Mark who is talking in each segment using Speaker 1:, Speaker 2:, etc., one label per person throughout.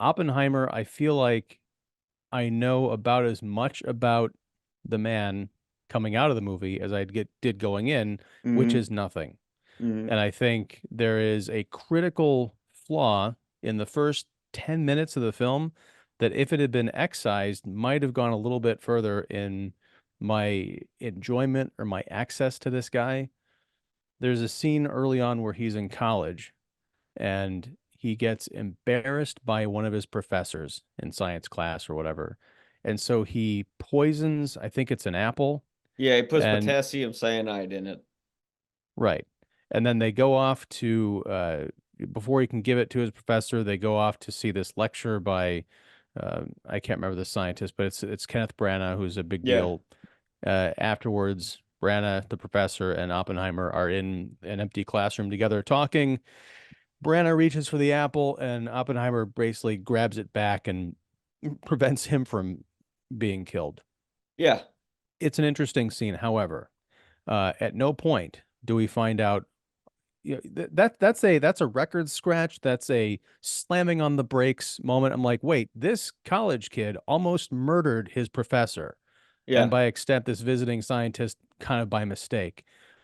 Speaker 1: Oppenheimer, I feel like I know about as much about the man coming out of the movie as did going in, which
Speaker 2: Hmm.
Speaker 1: is nothing.
Speaker 2: Hmm.
Speaker 1: And I think there is a critical flaw in the first 10 minutes of the film that if it had been excised, might have gone a little bit further in my enjoyment or my access to this guy. There's a scene early on where he's in college and he gets embarrassed by one of his professors in science class or whatever. And so he poisons, I think it's an apple,
Speaker 2: Yeah, he puts
Speaker 1: and
Speaker 2: potassium cyanide in it.
Speaker 1: right. And then they go off to before he can give it to his professor, they go off to see this lecture by I can't remember the scientist, but it's Kenneth Branagh, who's a big
Speaker 2: Yeah.
Speaker 1: deal. Afterwards, Branagh, the professor, and Oppenheimer are in an empty classroom together talking. Branagh reaches for the apple, and Oppenheimer basically grabs it back and prevents him from being killed.
Speaker 2: Yeah.
Speaker 1: It's an interesting scene. However, at no point do we find out that's a record scratch. That's a slamming on the brakes moment. I'm like, wait, this college kid almost murdered his professor, and
Speaker 2: Yeah.
Speaker 1: by extent, this visiting scientist kind of by mistake.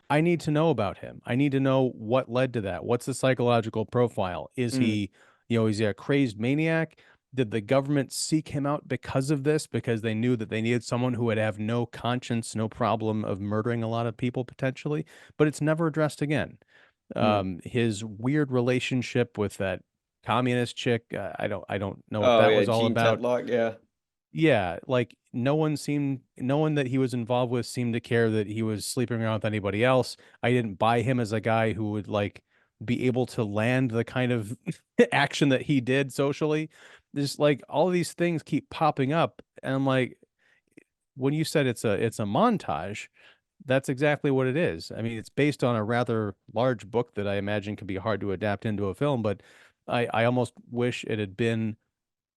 Speaker 1: I need to know about him. I need to know what led to that. What's the psychological profile?
Speaker 2: Mm.
Speaker 1: Is he a crazed maniac? Did the government seek him out because of this? Because they knew that they needed someone who would have no conscience, no problem of murdering a lot of people potentially? But it's never addressed again.
Speaker 2: Mm.
Speaker 1: His weird relationship with that communist chick, I don't know what
Speaker 2: Oh
Speaker 1: that
Speaker 2: yeah,
Speaker 1: was all
Speaker 2: Gene
Speaker 1: about.
Speaker 2: Tetlock. Yeah.
Speaker 1: Yeah, like no one that he was involved with seemed to care that he was sleeping around with anybody else. I didn't buy him as a guy who would like be able to land the kind of action that he did socially. Just like all these things keep popping up, and I'm like, when you said it's a montage, that's exactly what it is. I mean, it's based on a rather large book that I imagine could be hard to adapt into a film, but I almost wish it had been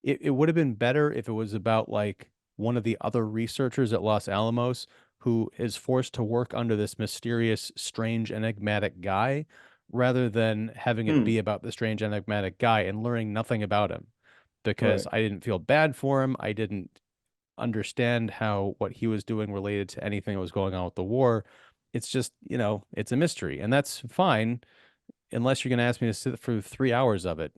Speaker 1: it would have been better if it was about like one of the other researchers at Los Alamos who is forced to work under this mysterious, strange, enigmatic guy, rather than having it
Speaker 2: Hmm.
Speaker 1: be about the strange, enigmatic guy and learning nothing about him. Because
Speaker 2: Right.
Speaker 1: I didn't feel bad for him. I didn't understand how what he was doing related to anything that was going on with the war. It's just, it's a mystery, and that's fine unless you're going to ask me to sit through 3 hours of it.